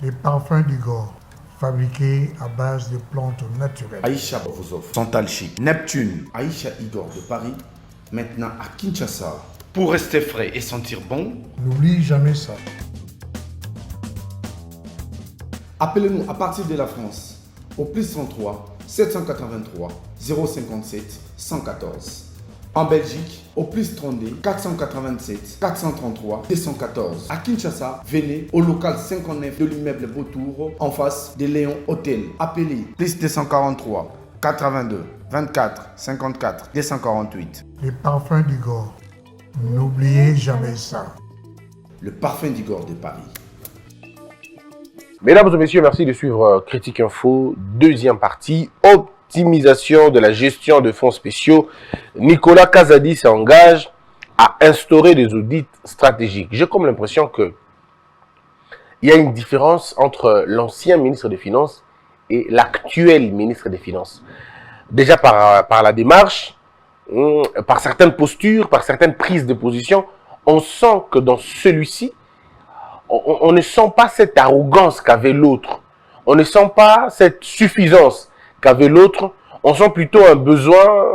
Les parfums d'Igor, fabriqués à base de plantes naturelles. Aïcha vous offre Santal Chic, Neptune, Aïcha Igor de Paris, maintenant à Kinshasa. Pour rester frais et sentir bon, N'oublie jamais ça. appelez-nous à partir de la France au plus 33 783 057 114. En Belgique, au plus 32 487 433 214. À Kinshasa, venez au local 59 de l'immeuble Beautour, en face de Léon Hôtel. Appelez plus 243 82 24 54 248. Les parfums d'Igor, n'oubliez jamais ça. Le parfum d'Igor de Paris. Mesdames et messieurs, merci de suivre Critique Info, deuxième partie, optimisation de la gestion de fonds spéciaux. Nicolas Kazadi s'engage à instaurer des audits stratégiques. J'ai comme l'impression que il y a une différence entre l'ancien ministre des Finances et l'actuel ministre des Finances. Déjà par la démarche, par certaines postures, par certaines prises de position, on sent que dans celui-ci, on ne sent pas cette arrogance qu'avait l'autre. On ne sent pas cette suffisance qu'avait l'autre. On sent plutôt un besoin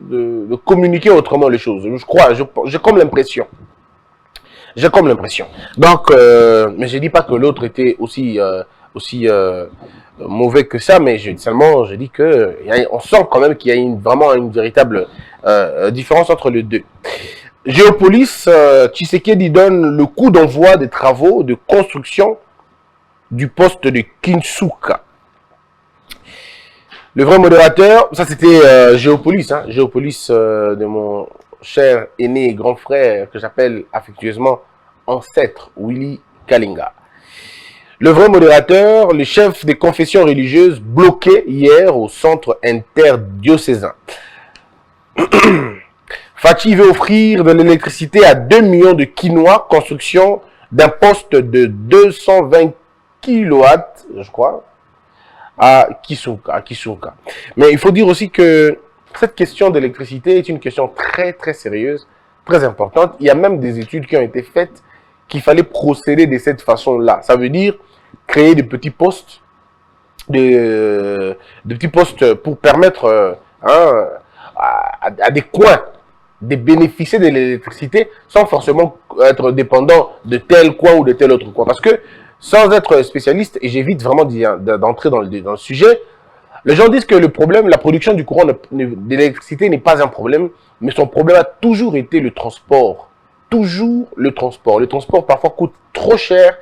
de communiquer autrement les choses. Je crois, j'ai comme l'impression. J'ai comme l'impression. Donc, mais je ne dis pas que l'autre était aussi mauvais que ça, mais seulement je dis que on sent quand même qu'il y a vraiment une véritable différence entre les deux. Géopolis, Tshisekedi donne le coup d'envoi des travaux de construction du poste de Kinshasa. Le vrai modérateur, ça c'était Géopolis, hein, Géopolis de mon cher aîné et grand frère que j'appelle affectueusement ancêtre Willy Kalinga. Le vrai modérateur, le chef des confessions religieuses bloqué hier au centre interdiocésain. Fachi veut offrir de l'électricité à 2 millions de Quinois, construction d'un poste de 220 kW, je crois, à Kisuka. Mais il faut dire aussi que cette question d'électricité est une question très très sérieuse, très importante. Il y a même des études qui ont été faites qu'il fallait procéder de cette façon-là. Ça veut dire créer des petits postes, des petits postes pour permettre à des coins de bénéficier de l'électricité sans forcément être dépendant de tel coin ou de tel autre coin. Parce que sans être spécialiste, et j'évite vraiment d'entrer dans le sujet, les gens disent que le problème, la production du courant de l'électricité n'est pas un problème, mais son problème a toujours été le transport. Toujours le transport. Le transport parfois coûte trop cher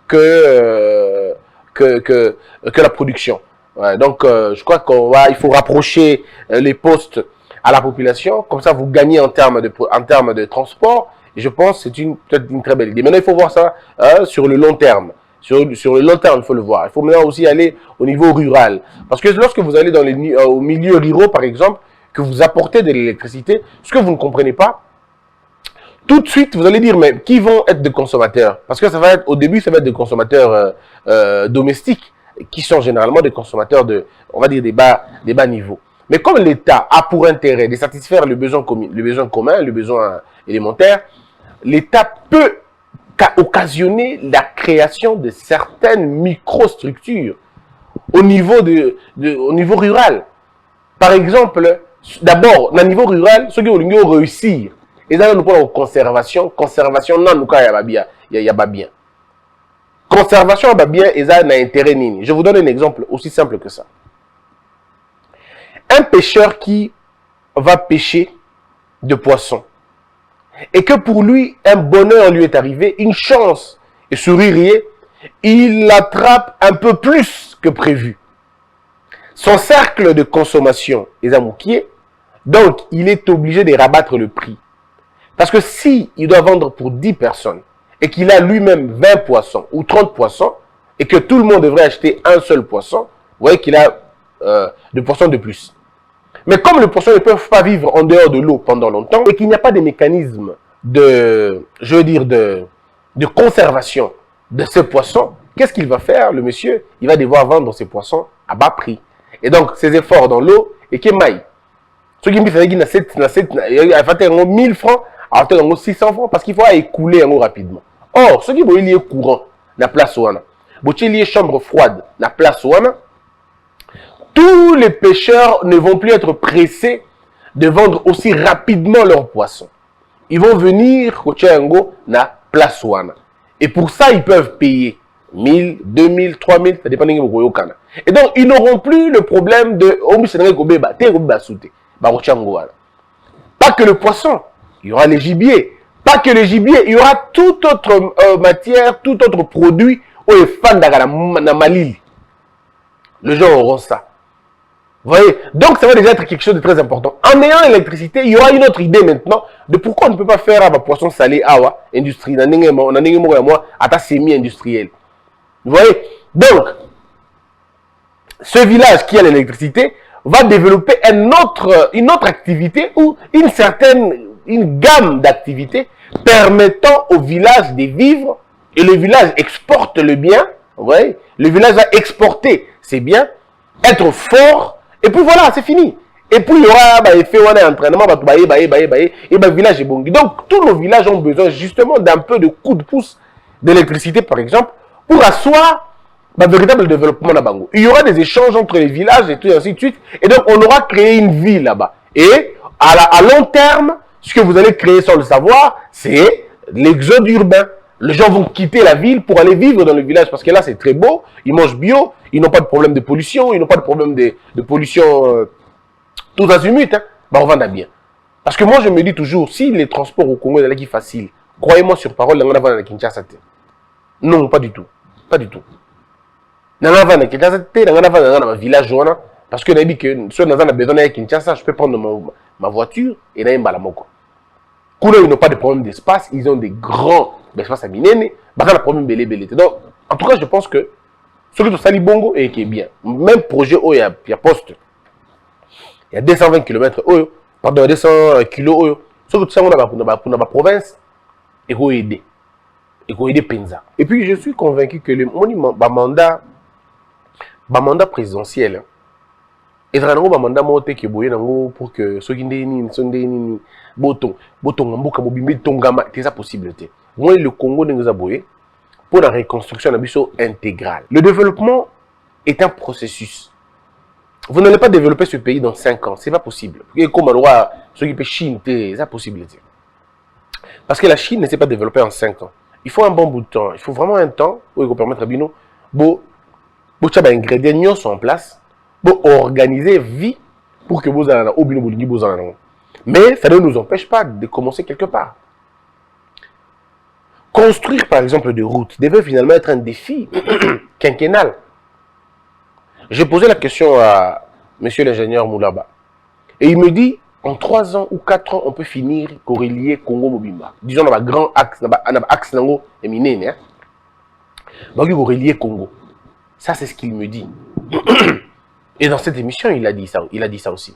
que la production. Ouais, donc je crois qu'il faut rapprocher les postes à la population, comme ça vous gagnez en termes de transport, et je pense que c'est peut-être une très belle idée. Maintenant, il faut voir ça sur le long terme. Sur le long terme, il faut le voir. Il faut maintenant aussi aller au niveau rural. Parce que lorsque vous allez au milieu ruraux, par exemple, que vous apportez de l'électricité, ce que vous ne comprenez pas, tout de suite, vous allez dire, mais qui vont être des consommateurs? Parce que au début, ça va être des consommateurs domestiques, qui sont généralement des consommateurs on va dire, des bas niveaux. Mais comme l'État a pour intérêt de satisfaire le besoin commun, le besoin élémentaire, l'État peut occasionner la création de certaines microstructures au niveau rural. Par exemple, d'abord, au niveau rural, ceux qui ont réussir, ils ont une conservation, non, il y a pas bien. Conservation, il y a bien, ils ont un intérêt nini. Je vous donne un exemple aussi simple que ça. Un pêcheur qui va pêcher de poissons et que pour lui, un bonheur lui est arrivé, une chance, et souririer, il l'attrape un peu plus que prévu. Son cercle de consommation est amouqué, donc il est obligé de rabattre le prix. Parce que si il doit vendre pour 10 personnes et qu'il a lui-même 20 poissons ou 30 poissons et que tout le monde devrait acheter un seul poisson, vous voyez qu'il a de poissons de plus. Mais comme les poissons ne peuvent pas vivre en dehors de l'eau pendant longtemps et qu'il n'y a pas de mécanisme de conservation de ces poissons, qu'est-ce qu'il va faire, le monsieur? Il va devoir vendre ses poissons à bas prix. Et donc, ses efforts dans l'eau, et qu'il maille. Ce qui me fait qu'il y a 1000 francs, alors 600 francs, parce qu'il faut écouler rapidement. Or, ce qui est courant, la place ouana. botielier chambre froide, na place wana, tous les pêcheurs ne vont plus être pressés de vendre aussi rapidement leurs poissons. Ils vont venir Kotiango na place wana. Et pour ça, ils peuvent payer 1000, 2000, 3000, ça dépend de ce. Et donc, ils n'auront plus le problème de pas que le poisson, il y aura les gibiers. Pas que le gibier, il y aura toute autre matière, tout autre produit où les fans de Malili. Les gens auront ça. Vous voyez? Donc, ça va déjà être quelque chose de très important. En ayant l'électricité, il y aura une autre idée maintenant de pourquoi on ne peut pas faire un poisson salé awa, industrie, à semi-industriel. Vous voyez? Donc, ce village qui a l'électricité va développer une autre activité ou une gamme d'activités permettant au village de vivre, et le village exporte le bien. Vous voyez? Le village va exporter ses biens, être fort. Et puis voilà, c'est fini. Et puis il y aura effet entraînement, et le village est bon. Donc tous nos villages ont besoin justement d'un peu de coup de pouce d'électricité, par exemple, pour asseoir un véritable développement là-bas. Il y aura des échanges entre les villages et tout, et ainsi de suite. Et donc on aura créé une ville là-bas. Et à long terme, ce que vous allez créer sans le savoir, c'est l'exode urbain. Les gens vont quitter la ville pour aller vivre dans le village parce que là c'est très beau, ils mangent bio, ils n'ont pas de problème de pollution, ils n'ont pas de problème de pollution tout azimut. Hein. Bah, on va bien. Parce que moi je me dis toujours, si les transports au Congo est facile, croyez-moi sur parole, on va à Kinshasa. Non, pas du tout. Pas du tout. On va à Kinshasa, on va dans un village, parce que on a dit que si on a besoin de Kinshasa, je peux prendre ma voiture et aller à Mbalamoko. Quand ils n'ont pas de problème d'espace, ils ont des grands espaces à Minene, bah on a problème belé. Donc, en tout cas, je pense que ce que tu sali bongo et qui est bien. Même projet où il y a poste, il y a 220 km, pardon, 200 kg, ce que tu sais, on a pour la province, et qu'on aider. Et qu'on aide Penza. Et puis, je suis convaincu que le mandat présidentiel, et un mandat monté qui est pour que ceux qui sont boton mboka mobimbe tongama c'est ça possibilité. Moi le Congo nous a boyé pour la reconstruction de la intégrale. Le développement est un processus. Vous n'allez pas développer ce pays dans 5 ans, c'est pas possible. Et comme on voit ceux qui peuvent Chine, c'est ça possibilité. Parce que la Chine ne s'est pas développée en 5 ans. Il faut un bon bout de temps. Il faut vraiment un temps où il faut permettre à Bino de mettre des ingrédients en place pour organiser vie pour que vous ayez au Bino vous en avez. Mais ça ne nous empêche pas de commencer quelque part. Construire par exemple des routes devait finalement être un défi quinquennal. J'ai posé la question à monsieur l'ingénieur Moulaba. Et il me dit, en 3 ans ou 4 ans, on peut finir corrélier Congo-Mobimba. Disons, dans un grand axe, dans un axe et miné. Donc, il faut relier Congo. Ça, c'est ce qu'il me dit. Et dans cette émission, il a dit ça aussi.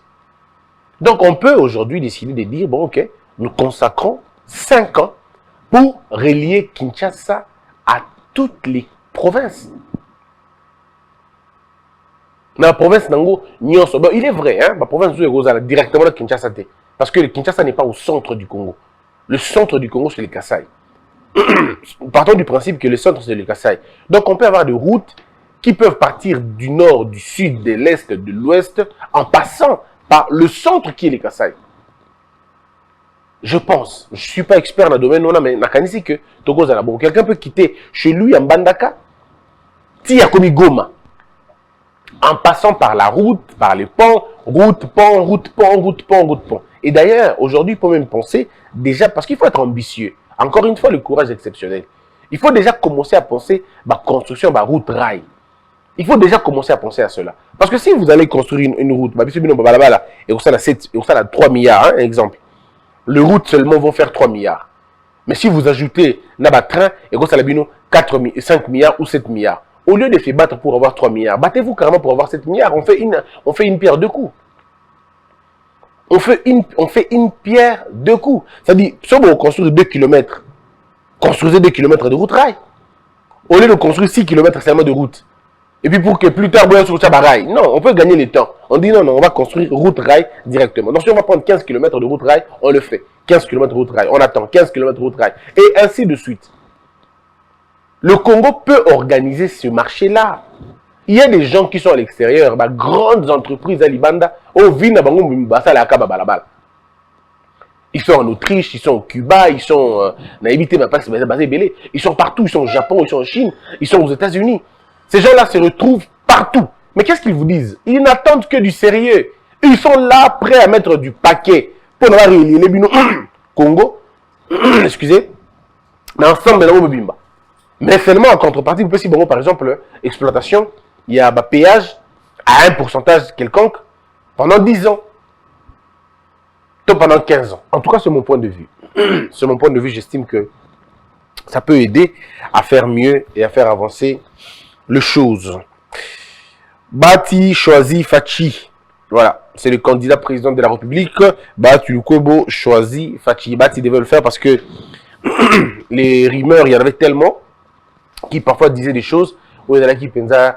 Donc, on peut aujourd'hui décider de dire, bon, ok, nous consacrons 5 ans pour relier Kinshasa à toutes les provinces. Dans la province d'Ango, il est vrai, hein, la province est directement à Kinshasa. Parce que le Kinshasa n'est pas au centre du Congo. Le centre du Congo, c'est le Kasaï. Partons du principe que le centre, c'est le Kasaï. Donc, on peut avoir des routes qui peuvent partir du nord, du sud, de l'est, de l'ouest, en passant par le centre qui est le Kasaï. Je pense, je ne suis pas expert dans le domaine, mais je que quelqu'un peut quitter chez lui en Bandaka, Tiakomi Goma, en passant par la route, par les ponts, route, pont. Et d'ailleurs, aujourd'hui, il faut même penser, déjà, parce qu'il faut être ambitieux. Encore une fois, le courage exceptionnel. Il faut déjà commencer à penser la construction de la route rail. Il faut déjà commencer à penser à cela. Parce que si vous allez construire une route, et vous avez 3 milliards, hein, exemple, les routes seulement vont faire 3 milliards. Mais si vous ajoutez un train, et vous avez 5 milliards ou 7 milliards, au lieu de se battre pour avoir 3 milliards, battez-vous carrément pour avoir 7 milliards. On fait une pierre deux coups. On fait une pierre deux coups. C'est-à-dire, si vous construisez 2 km, construisez 2 km de route rail. Au lieu de construire 6 km seulement de route. Et puis pour que plus tard, vous sur rail. Non, on peut gagner le temps. On dit non, on va construire route rail directement. Donc si on va prendre 15 km de route rail, on le fait. 15 km de route rail, on attend 15 km de route rail. Et ainsi de suite. Le Congo peut organiser ce marché-là. Il y a des gens qui sont à l'extérieur, grandes entreprises à Libanda, ils sont en Autriche, ils sont au Cuba, ils sont ils sont partout, ils sont au Japon, ils sont en Chine, ils sont aux États-Unis. Ces gens-là se retrouvent partout. Mais qu'est-ce qu'ils vous disent? Ils n'attendent que du sérieux. Ils sont là, prêts à mettre du paquet pour avoir les bino Congo, excusez, mais ensemble de la Bimba. Mais seulement en contrepartie, vous pouvez si bon, par exemple, exploitation, il y a un péage à un pourcentage quelconque pendant 10 ans. Pendant 15 ans. En tout cas, c'est mon point de vue. C'est mon point de vue, j'estime que ça peut aider à faire mieux et à faire avancer les choses. Bati choisi Fachi. Voilà, c'est le candidat président de la République. Bati Lukwebo choisi Fachi. Bati devait le faire parce que les rumeurs, il y en avait tellement qui parfois disaient des choses où il y en a qui pensaient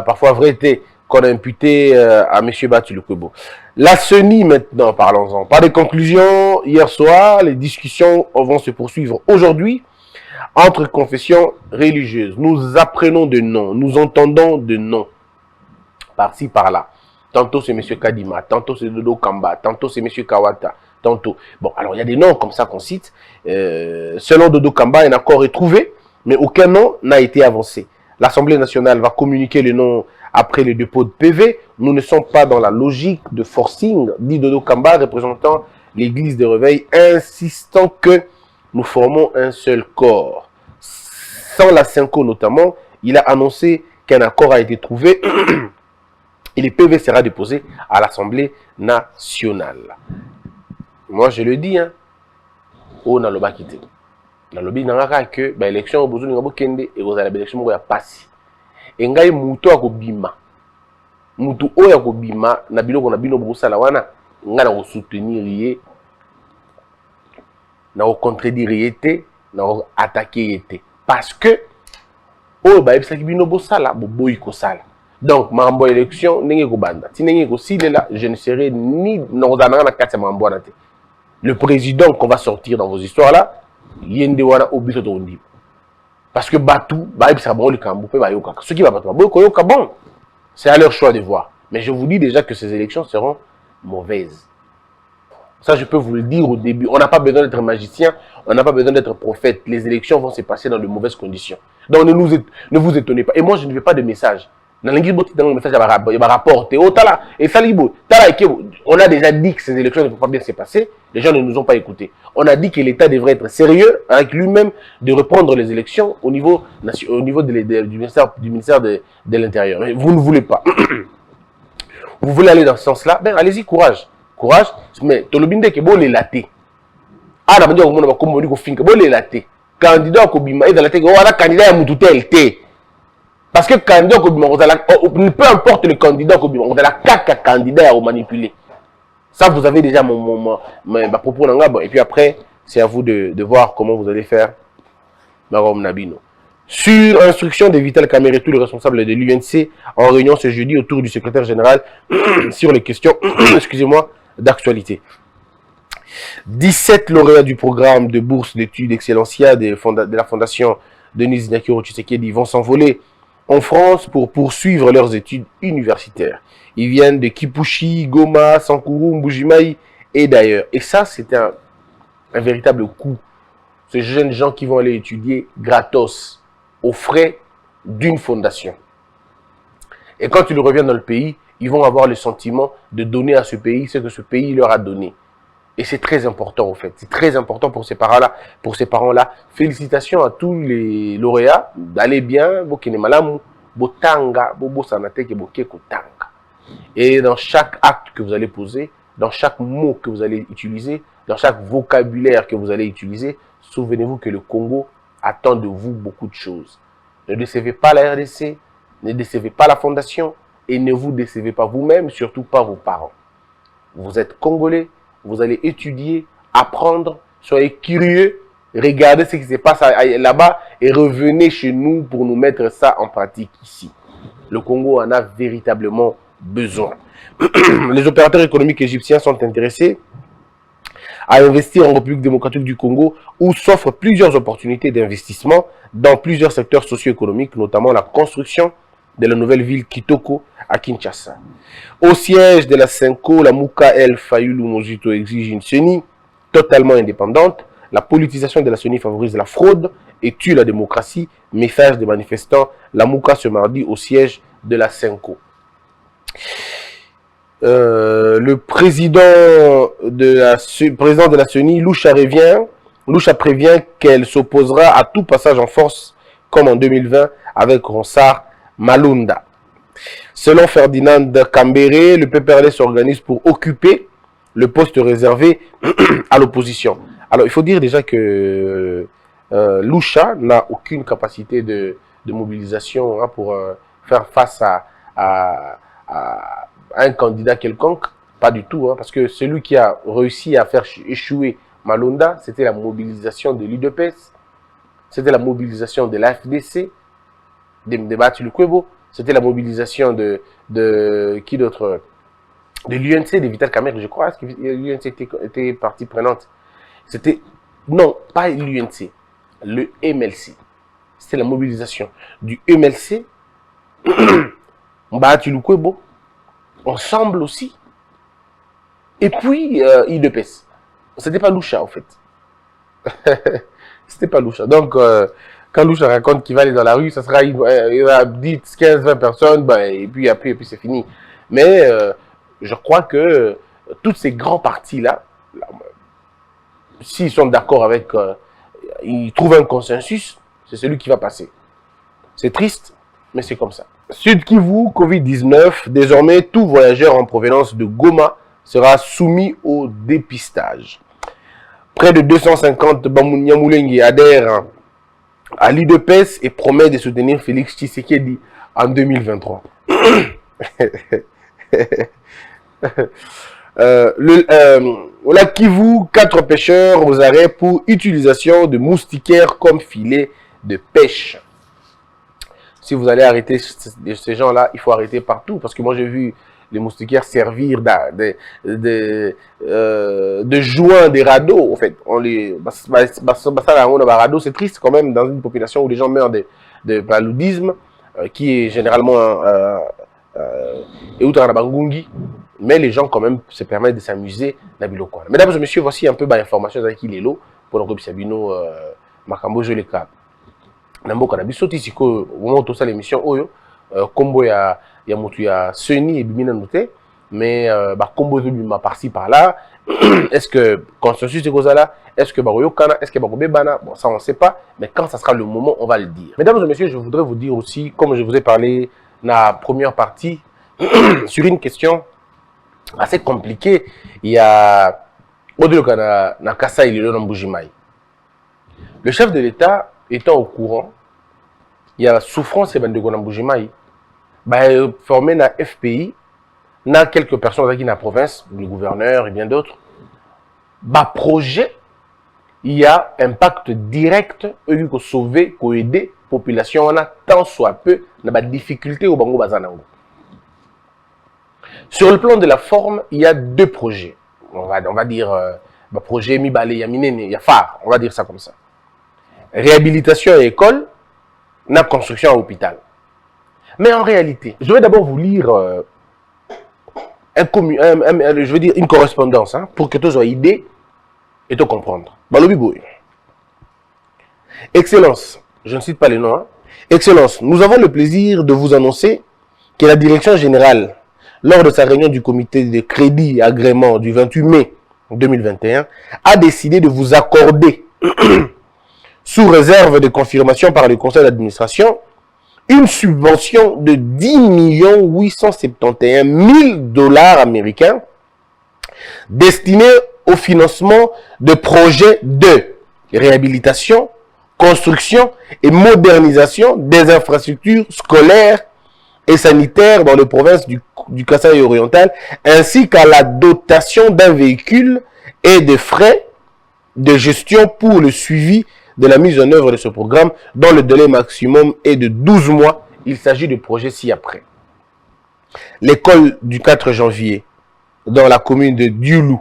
parfois vérité qu'on a imputé à M. Bati Lukwebo. La CENI maintenant, parlons-en. Par des conclusions, hier soir, les discussions vont se poursuivre aujourd'hui entre confessions religieuses. Nous apprenons de noms, nous entendons de noms, par-ci, par-là. Tantôt c'est M. Kadima, tantôt c'est Dodo Kamba, tantôt c'est M. Kawata, tantôt... Bon, alors il y a des noms comme ça qu'on cite. Selon Dodo Kamba, un accord est trouvé, mais aucun nom n'a été avancé. L'Assemblée nationale va communiquer les noms après le dépôt de PV. Nous ne sommes pas dans la logique de forcing, dit Dodo Kamba, représentant l'église de Réveil, insistant que nous formons un seul corps. Sans la Cinco notamment, il a annoncé qu'un accord a été trouvé et le PV sera déposé à l'Assemblée nationale. Moi, je le dis, hein, on a le bas quitté. Na lobi nangaka que ba élection au besoin ngabo kende et vous allez l'élection ngo ya passi. Et ngai muto akobima. Mutu oyo akobima na biloko na bino bosala wana ngana ko soutenir yé na ko contredire yété na ko attaquer yété parce que oyo ba ebisa ki bino bosala boboyi ko sala. Donc mambo élection ndenge ko banda. Ti ndenge ko silela je ne serai ni nozana na kati mambo na te. Le président qu'on va sortir dans vos histoires là yende wana obiso to ndi parce que Batou ba ebisa bon le kambu pe ba yoka ce qui va pas bon koyoka bon c'est à leur choix de voir mais je vous dis déjà que ces élections seront mauvaises. Ça je peux vous le dire au début, on n'a pas besoin d'être magicien, on n'a pas besoin d'être prophète, les élections vont se passer dans de mauvaises conditions. Donc ne vous étonnez pas et moi je ne veux pas de message. Dans le message, il va rapporter. Oh, tala, et Salibo, tala, on a déjà dit que ces élections ne vont pas bien se passer. Les gens ne nous ont pas écoutés. On a dit que l'État devrait être sérieux avec lui-même de reprendre les élections au niveau du ministère de l'Intérieur. Mais vous ne voulez pas. Vous voulez aller dans ce sens-là, ben allez-y, courage. Courage. Mais Tolobinde ke bo les laté. Ah, na bandia ko mona ba ko moni ko finka bo les laté. Candidat ko bima et dans la tête, voilà candidat ya mututel té. Parce que candidat, peu importe le candidat, on a la caca candidat à manipuler. Ça, vous avez déjà ma propos. Et puis après, c'est à vous de voir comment vous allez faire. Sur instruction de Vital Kamerhetou, le responsable de l'UNC, en réunion ce jeudi autour du secrétaire général sur les questions, excusez-moi, d'actualité. 17 lauréats du programme de bourse d'études Excellencia de la fondation Denis Nyakiro Tshisekedi vont s'envoler en France pour poursuivre leurs études universitaires. Ils viennent de Kipushi, Goma, Sankuru, Mbujimaï et d'ailleurs. Et ça, c'est un véritable coup. Ces jeunes gens qui vont aller étudier gratos, aux frais d'une fondation. Et quand ils reviennent dans le pays, ils vont avoir le sentiment de donner à ce pays ce que ce pays leur a donné. Et c'est très important, en fait. C'est très important pour ces parents-là. Félicitations à tous les lauréats. D'aller bien. Et dans chaque acte que vous allez poser, dans chaque mot que vous allez utiliser, dans chaque vocabulaire que vous allez utiliser, souvenez-vous que le Congo attend de vous beaucoup de choses. Ne décevez pas la RDC, ne décevez pas la fondation et ne vous décevez pas vous-même, surtout pas vos parents. Vous êtes Congolais. Vous allez étudier, apprendre, soyez curieux, regardez ce qui se passe là-bas et revenez chez nous pour nous mettre ça en pratique ici. Le Congo en a véritablement besoin. Les opérateurs économiques égyptiens sont intéressés à investir en République démocratique du Congo, où s'offrent plusieurs opportunités d'investissement dans plusieurs secteurs socio-économiques, notamment la construction de la nouvelle ville Kitoko à Kinshasa. Au siège de la Senko, la Mouka El Fayulu Mozito exige une CENI totalement indépendante. La politisation de la CENI favorise la fraude et tue la démocratie. Message des manifestants, la Mouka ce mardi au siège de la Senko. Le président de la CENI, Loucha prévient qu'elle s'opposera à tout passage en force, comme en 2020 avec Ronsard Malunda. Selon Ferdinand Kambere, le PPRD s'organise pour occuper le poste réservé à l'opposition. Alors, il faut dire déjà que Loucha n'a aucune capacité de mobilisation hein, pour faire face à un candidat quelconque. Pas du tout, hein, parce que celui qui a réussi à faire échouer Malunda, c'était la mobilisation de l'UDPS, c'était la mobilisation de l'AFDC, de Batul Kwebo, c'était la mobilisation de qui d'autre, de l'UNC, de Vital Kamerhe, je crois. Est-ce que l'UNC était partie prenante? C'était, non, pas l'UNC, le MLC. C'était la mobilisation du MLC, Batul Kwebo, ensemble aussi, et puis IDPS. C'était pas Loucha, en fait. C'était pas Loucha. Donc, quand Loucha raconte qu'il va aller dans la rue, ça sera, il va 10, 15, 20 personnes, ben, et puis c'est fini. Mais je crois que tous ces grands partis-là, s'ils sont d'accord avec, ils trouvent un consensus, c'est celui qui va passer. C'est triste, mais c'est comme ça. Sud Kivu, Covid-19, désormais tout voyageur en provenance de Goma sera soumis au dépistage. Près de 250 Bamounyamoulengi adhèrent à l'IDPS et promet de soutenir Félix Tshisekedi en 2023. Au lac Kivu, 4 pêcheurs aux arrêts pour utilisation de moustiquaires comme filet de pêche. Si vous allez arrêter ces gens-là, il faut arrêter partout. Parce que moi, j'ai vu les moustiquaires servir de joints des radeaux. En fait, on les... C'est triste quand même dans une population où les gens meurent de paludisme, qui est généralement mais les gens quand même se permettent de s'amuser. Mesdames et messieurs, voici un peu d'informations avec qui Lelo pour le groupe Sabino Makambo Joleka. Namboka na biso ti siko au moment où ça l'émission oyo combo ya mutu ya Seni et Bimina noté mais ba combo de bima par-ci par-là. Est-ce que consensus est cause là, est-ce que baroyo kana, est-ce que barobe bana, bon ça on sait pas, mais quand ça sera le moment on va le dire. Mesdames et messieurs, je voudrais vous dire aussi, comme je vous ai parlé dans la première partie sur une question assez compliquée, il y a Odilokana na Kasa Ililo na Mbujimai. Le chef de l'État étant au courant, il y a la souffrance et de Mbujimai, formé na FPI, na quelques personnes qui dans la province, le gouverneur et bien d'autres, projet, il y a impact direct, pour sauver, pour aider la population, on a tant soit peu, na difficulté au Bango Bazanango. Sur le plan de la forme, il y a 2 projets. On va dire, projet Mibale, Yaminene, il y a phare, on va dire ça comme ça. Réhabilitation à école, na construction à hôpital. Mais en réalité, je vais d'abord vous lire une correspondance hein, pour que tu aies idée et te comprendre. Excellence, je ne cite pas les noms. Hein. Excellence, nous avons le plaisir de vous annoncer que la direction générale, lors de sa réunion du comité de crédit et agrément du 28 mai 2021, a décidé de vous accorder, sous réserve de confirmation par le conseil d'administration, une subvention de 10 871 000 $ américains destinée au financement de projets de réhabilitation, construction et modernisation des infrastructures scolaires et sanitaires dans les provinces du Kasaï oriental, ainsi qu'à la dotation d'un véhicule et des frais de gestion pour le suivi de la mise en œuvre de ce programme, dont le délai maximum est de 12 mois. Il s'agit de projets ci-après. L'école du 4 janvier, dans la commune de Diulu,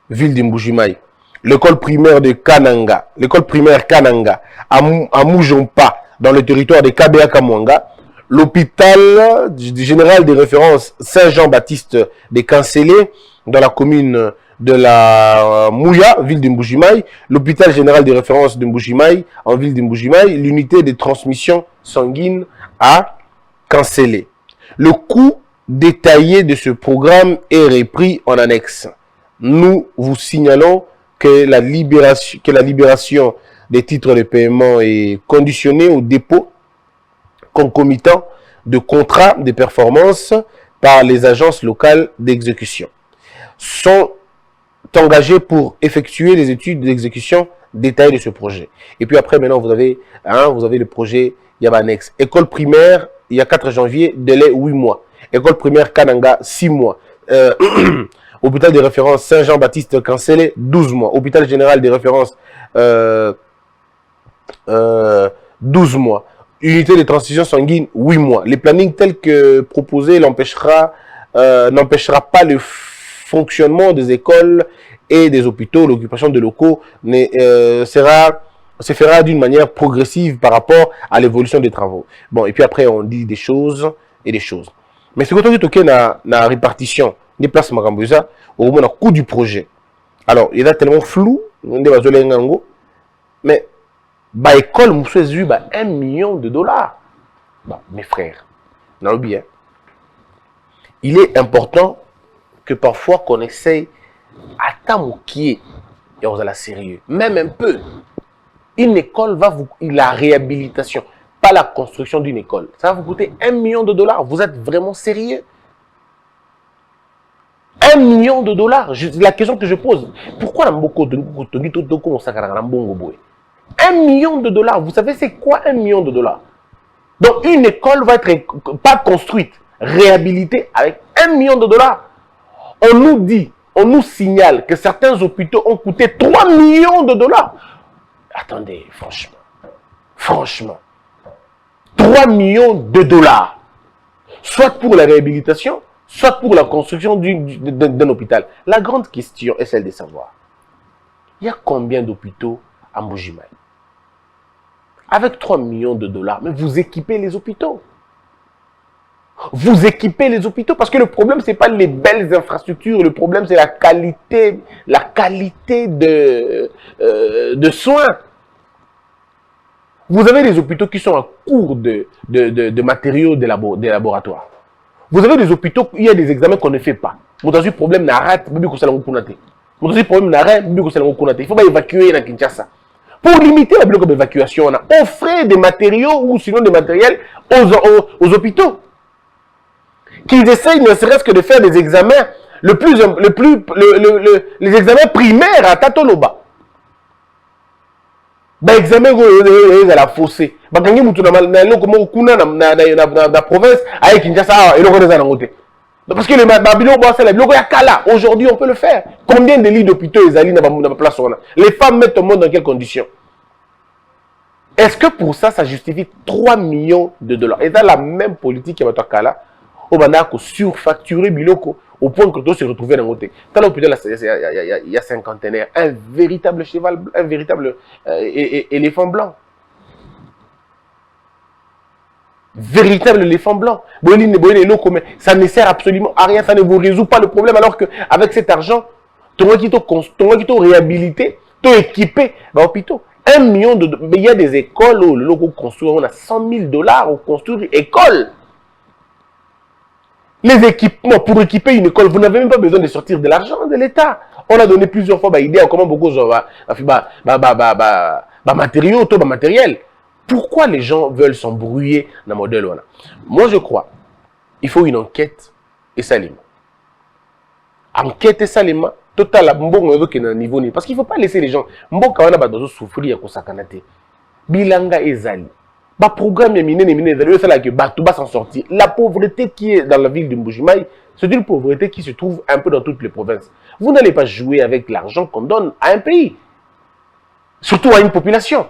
ville de Mbujimai. l'école primaire de Kananga, l'école primaire Kananga, à Moujompa, dans le territoire de Kabea Kamwanga, l'hôpital du général de référence Saint-Jean-Baptiste de Cancélé, dans la commune de la Mouya, ville de Mbujimaï, l'hôpital général de référence de Mbujimaï, en ville de Mbujimaï, l'unité de transmission sanguine à Cancélé. Le coût détaillé de ce programme est repris en annexe. Nous vous signalons que la libération des titres de paiement est conditionnée au dépôt concomitant de contrats de performance par les agences locales d'exécution. Sont engagés pour effectuer les études d'exécution détaillées de ce projet. Et puis après, maintenant, vous avez le projet Yabanex. École primaire, il y a 4 janvier, délai 8 mois. École primaire Kananga, 6 mois. Hôpital de référence Saint-Jean-Baptiste Cancélé, 12 mois. Hôpital général de référence 12 mois. Unité de transition sanguine, 8 mois. Les plannings tels que proposés n'empêchera pas le fonctionnement des écoles et des hôpitaux. L'occupation de locaux se fera d'une manière progressive par rapport à l'évolution des travaux. Bon, et puis après, on dit des choses et des choses. Mais ce que tu as la répartition des places Magambuza, au moment du coût du projet. Alors, il y a tellement flou, mais bah école Moussouézu, bah, $1 million. Bah, mes frères, non, bien. Il est important que parfois qu'on essaye à tamoukier et on a la sérieux, même un peu. Une école va vous, la réhabilitation, pas la construction d'une école, ça va vous coûter $1 million. Vous êtes vraiment sérieux? $1 million. La question que je pose, pourquoi $1 million? Vous savez c'est quoi $1 million? Donc une école va être pas construite, réhabilitée avec $1 million. On nous dit, on nous signale que certains hôpitaux ont coûté $3 millions. Attendez, franchement, $3 millions. Soit pour la réhabilitation, soit pour la construction d'un hôpital. La grande question est celle de savoir, il y a combien d'hôpitaux à Mbujimaï? Avec $3 millions, mais vous équipez les hôpitaux. Vous équipez les hôpitaux parce que le problème, ce n'est pas les belles infrastructures, le problème, c'est la qualité de soins. Vous avez des hôpitaux qui sont à court de matériaux des laboratoires. Vous avez des hôpitaux où il y a des examens qu'on ne fait pas. Vous avez un problème d'arrêt, il faut évacuer dans Kinshasa. Pour limiter la bloc d'évacuation, on a offert des matériaux ou sinon des matériels aux hôpitaux. Qu'ils essayent ne serait-ce que de faire des examens, les examens primaires à Tatoloba. Examen à la fossée. La province avec Kinshasa et le parce que le Babylone, aujourd'hui, on peut le faire. Combien de lits d'hôpitaux dans la place? Les femmes mettent au monde dans quelles conditions? Est-ce que pour ça, ça justifie $3 millions? Et dans la même politique qui va être là, on va surfacturer Biloko au point que tout se retrouver dans le côté. Dans l'hôpital, il y a cinquantenaire, un véritable cheval, un véritable éléphant blanc. Véritable éléphant blanc. Ça ne sert absolument à rien, ça ne vous résout pas le problème. Alors qu'avec cet argent, tu vas réhabiliter, tu vas équiper l'hôpital. $1 million. Mais il y a des écoles où le logo construit, on a $100 000 pour construire une école. Les équipements, pour équiper une école, vous n'avez même pas besoin de sortir de l'argent de l'État. On a donné plusieurs fois l'idée à comment beaucoup matériaux, tout matériel. Pourquoi les gens veulent s'embrouiller dans le modèle? Moi, je crois il faut une enquête et salima. Enquête et salima, total, niveau. Parce qu'il ne faut pas laisser les gens. Souffrir à Kosakanate. Bilanga et Zali. Programme s'en sortir. La pauvreté qui est dans la ville de Mbujimaï, c'est une pauvreté qui se trouve un peu dans toutes les provinces. Vous n'allez pas jouer avec l'argent qu'on donne à un pays. Surtout à une population.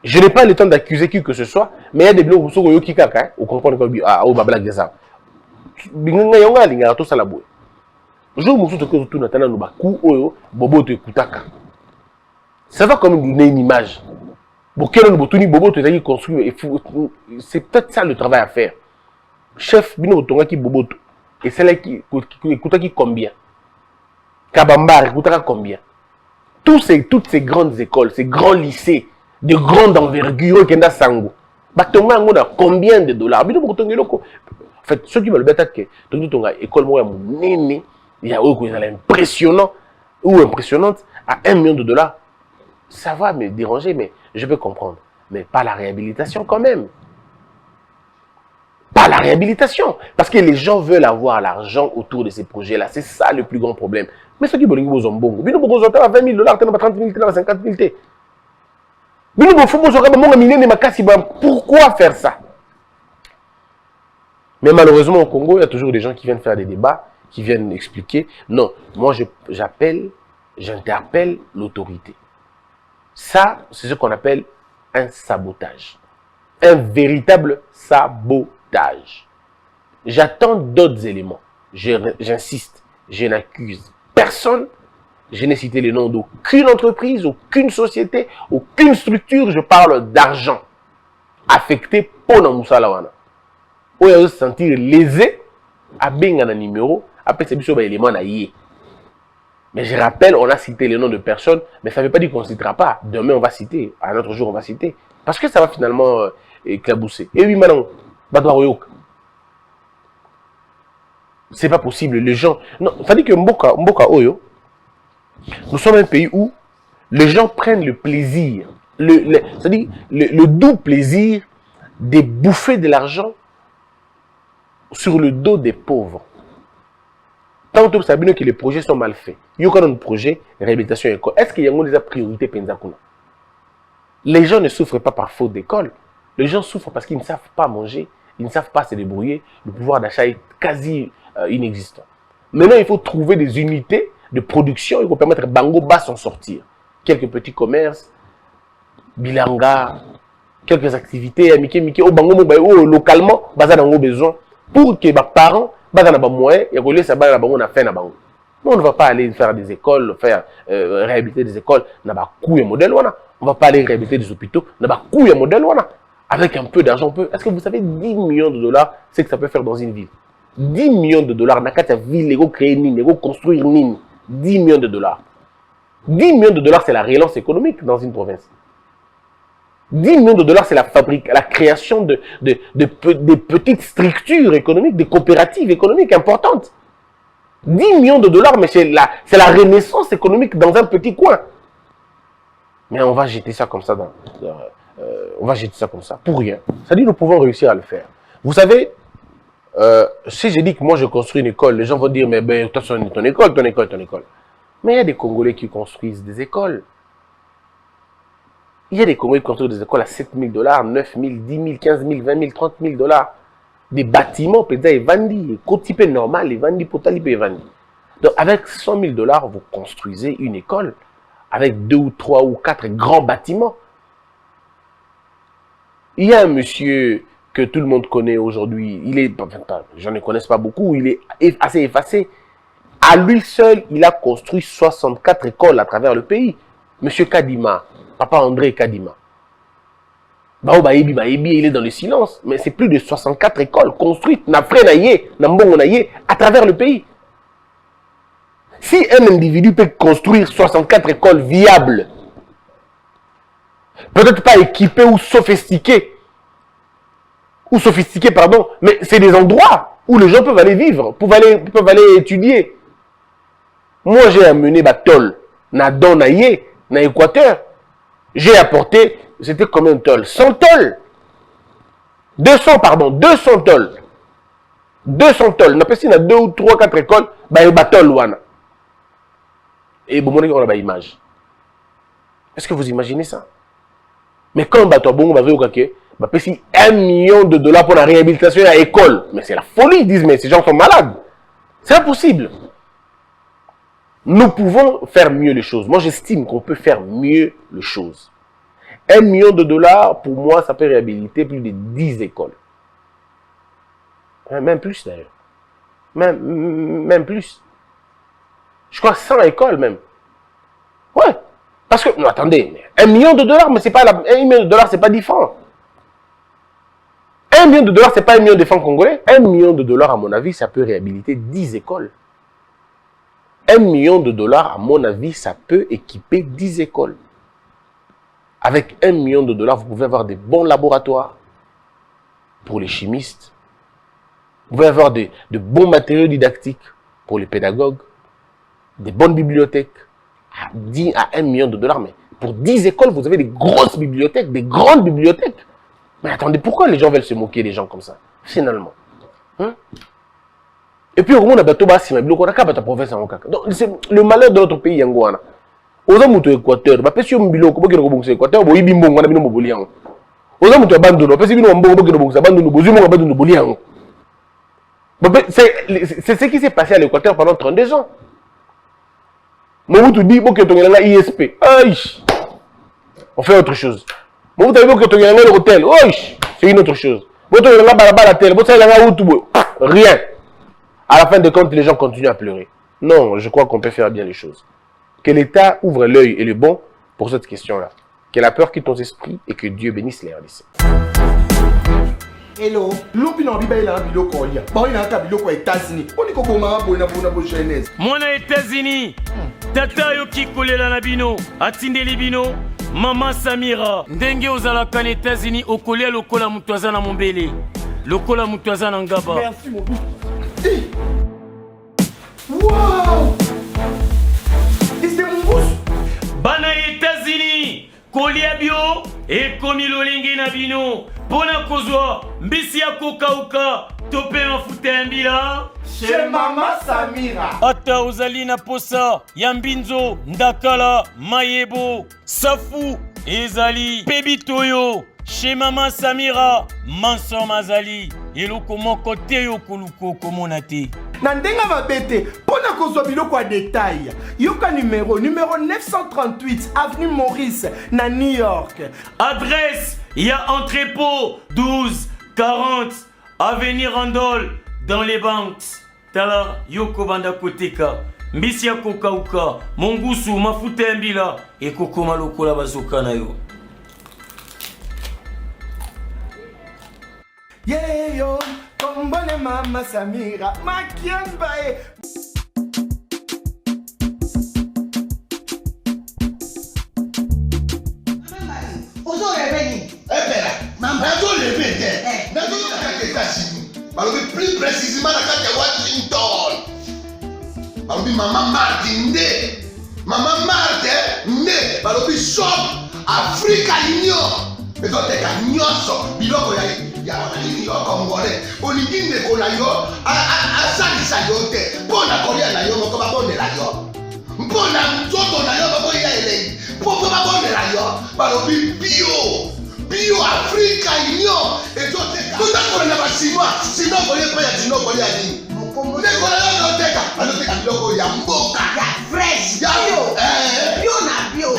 Je n'ai pas le temps d'accuser qui que ce soit, mais il y a des blocs qui sont au comprendre que au babla des arbres. jour où tu as un coup, bobo te écoutaka. Ça va comme donner une image. C'est peut-être ça le travail à faire. Chef, bino qui bobo. Et c'est là qui écoute combien? Kabambar, écoute combien? Toutes ces grandes écoles, ces grands lycées, de grande envergure, qui sont combien de dollars? En fait, ceux qui veulent peut-être que l'école il y a impressionnant ou impressionnante à 1 million de dollars. Ça va me déranger, mais je peux comprendre. Mais pas la réhabilitation quand même. Pas la réhabilitation. Parce que les gens veulent avoir l'argent autour de ces projets-là. C'est ça le plus grand problème. Mais ceux qui veulent vous en bon, ils ont 20 000 dollars, 30 000, 50 000. Pourquoi faire ça? Mais malheureusement, au Congo, il y a toujours des gens qui viennent faire des débats, qui viennent expliquer. Non, moi, j'interpelle l'autorité. Ça, c'est ce qu'on appelle un sabotage. Un véritable sabotage. J'attends d'autres éléments. J'insiste, je n'accuse personne. Je n'ai cité les noms d'aucune entreprise, aucune société, aucune structure. Je parle d'argent affecté pour nos Moussalawana. Où il se sentir lésé, à bien un numéro, après c'est bien élément naïe. Mais je rappelle, on a cité les noms de personnes, mais ça ne veut pas dire qu'on ne citera pas. Demain, on va citer, à un autre jour, on va citer. Parce que ça va finalement éclabousser. Et oui, maintenant, c'est pas possible. Les gens. Non, ça dit que Mboka Oyo, nous sommes un pays où les gens prennent le plaisir, c'est-à-dire le doux plaisir de bouffer de l'argent sur le dos des pauvres. Tant que vous savez que les projets sont mal faits, il y a un projet de réhabilitation école. Est-ce qu'il y a des priorités Penzakuna? Les gens ne souffrent pas par faute d'école. Les gens souffrent parce qu'ils ne savent pas manger, ils ne savent pas se débrouiller. Le pouvoir d'achat est quasi inexistant. Maintenant, il faut trouver des unités de production qui vont permettre à Bango Bas s'en sortir. Quelques petits commerces, bilanga, quelques activités, au Bango localement, basé dans nos besoins, pour que les parents, basé dans nos moyens, et que ça va on a fait na Bango. On ne va pas aller faire des écoles, faire réhabiliter des écoles, n'a pas coût modèle on ne va pas aller réhabiliter des hôpitaux, n'a pas coût modèle on avec un peu d'argent, est-ce que vous savez 10 millions de dollars, c'est que ça peut faire dans une ville? 10 millions de dollars, n'a qu'à ville, créer nini, construire nini, 10 millions de dollars. 10 millions de dollars, c'est la relance économique dans une province. 10 millions de dollars, c'est la création de petites structures économiques, des coopératives économiques importantes. 10 millions de dollars, mais c'est la renaissance économique dans un petit coin. Mais on va jeter ça comme ça on va jeter ça comme ça, pour rien. Ça dit, nous pouvons réussir à le faire. Vous savez, si je dis que moi je construis une école, les gens vont dire, mais ben, ton école. Mais il y a des Congolais qui construisent des écoles. Il y a des Congolais qui construisent des écoles à 7 000 dollars, 9 000, 10 000, 15 000, 20 000, 30 000 dollars. Des bâtiments, peut-être, et vendus, côté normal, et vendus, potali, et vendus. Donc, avec 100 000 dollars, vous construisez une école avec 2 ou 3 ou 4 grands bâtiments. Il y a un monsieur que tout le monde connaît aujourd'hui, j'en ne connais pas beaucoup, il est assez effacé. À lui seul, il a construit 64 écoles à travers le pays. Monsieur Kadima, papa André Kadima. Il est dans le silence, mais c'est plus de 64 écoles construites, à travers le pays. Si un individu peut construire 64 écoles viables, peut-être pas équipées ou sophistiquées, mais c'est des endroits où les gens peuvent aller vivre, peuvent aller étudier. Moi, j'ai amené Batol, Nadon, Naye, na Équateur. J'ai apporté, c'était combien de tolls? 100 tolls. 200 tolls. 200 tolls. On a passé 2 ou 3, 4 écoles, Batol, Wana. Et bon, on a une image. Est-ce que vous imaginez ça? Mais quand Batol, bon, on va voir que, c'est 1 million de dollars pour la réhabilitation à l'école. Mais c'est la folie, ils disent, mais ces gens sont malades. C'est impossible. Nous pouvons faire mieux les choses. Moi, j'estime qu'on peut faire mieux les choses. 1 million de dollars, pour moi, ça peut réhabiliter plus de 10 écoles. Même plus, d'ailleurs. Même plus. Je crois 100 écoles même. Ouais. Parce que, non, attendez, $1 million, mais c'est pas $1 million, c'est pas différent. $1 million, c'est pas $1 million de francs congolais. $1 million, à mon avis, ça peut réhabiliter 10 écoles. $1 million, à mon avis, ça peut équiper 10 écoles. Avec $1 million, vous pouvez avoir des bons laboratoires pour les chimistes. Vous pouvez avoir de bons matériaux didactiques pour les pédagogues, des bonnes bibliothèques. À $1 million, mais pour 10 écoles, vous avez des grosses bibliothèques, des grandes bibliothèques. Mais attendez, pourquoi les gens veulent se moquer des gens comme ça, finalement? Hein? Et puis, au moins, on a bateau bassi, mais on a ta province en caca. Donc, c'est le malheur de notre pays, Yangoana. Aux hommes de l'Équateur, parce que Mbilo, comment on a Équateur, on a dit bon, on a mis nos bolians. Aux hommes de Bandono, parce que nous avons abandonné bolians. C'est ce qui s'est passé à l'Équateur pendant 32 ans. Mobutu dit que tu as ISP. On fait autre chose. Mobutu dit que tu as un hôtel. C'est une autre chose. Rien. À la fin de compte, les gens continuent à pleurer. Non, je crois qu'on peut faire bien les choses. Que l'État ouvre l'œil et le bon pour cette question-là. Que la peur quitte ton esprit et que Dieu bénisse les RDC. Hello. L'opinion biba ila bilo ko ya. Ba ina ka bilo ko États-Unis. Oni ko boma bona jeunesse. Mwana États-Unis. Tata yo kikolela na bino, atindeli bino, Maman Samira. Ndenge ozalaka na États-Unis okolia lokola mutu aza na mombele. Lokola mutu aza na ngaba. Merci mon bout. Wow! C'est mon bout. Bana États-Unis, kolia bio ekomi lolingi na bino. Pona kozwa mbisi ya kokauka tope mafuta ya mbila Chez Maman Samira. Ata ozali na posa ya mbinzo ndakala mayebo safu ezali pebitoyo chez Maman Samira manso mazali eloko moko te yo koluko komona te na ndenga mabete pona kozwa biloko ya détail yoka numéro 938 avenue Maurice na New York. Adresse ya entrepôt 1240 avenue Randol dans les banques. Tala yoko banda koteka mbisi ya kokauka mongusu mafuta ya mbila ekokoma lokola bazoka na yo. Yeah yo, kombone Maman Samira, makiambae. Plus précisément dans la Washington. Maman Martin né. Maman Martin né. Balobi shop Africa Union. Mais quand tu es nyonso, biloko ya wanani yo congolais. Olingi ndeko na yo asalisa yo te. Mpona kolia na yo moko babondela yo. Mpona nzoto na yo babo ya elei. Poko babondela yo. Balobi bio Africa Union ezoteka tutakola na basinois sino kolie pe ya sino kolie ani ndeko na yo oteka azoteka biloko ya mboka ya fresh bio na bio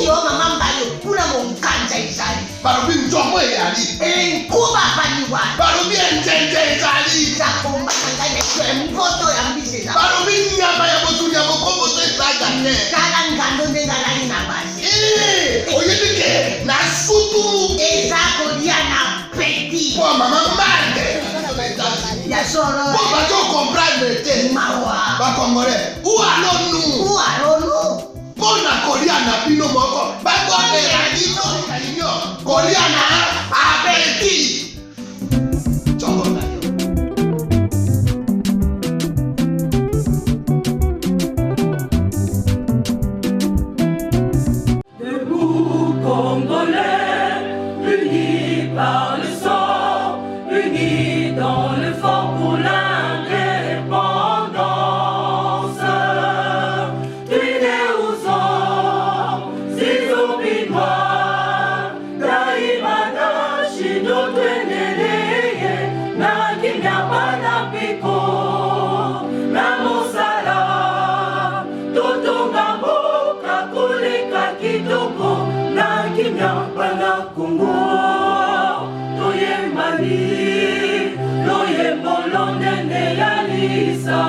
yo mama mbayo kuna monkanja izali balobi nzomo eyali enkuba baniwa balobi enjenje ezali zakomba kanganya mpoto ya mbisi balobi nyama ya motu ya mokombo to ezaga ne kala ngando ndengalali na basi oyebike na sutu ezakolia na peti po mama mande ya solo po bato comprendre te mawa bakongole où allons-nous pona kolia na bino moko bakondela bino kolia na apeti chongo na yo Debout Congolais, unis par le sang, unis dans le fort pour l'indépendance. Tuine aux hommes, si opinois, daimana shino tuendeleye, na kinyama na piko, na mosala, totonga mboka kuleka kitoko, na kinyama na Congo. Toye mali, toye molonde ne yalisa.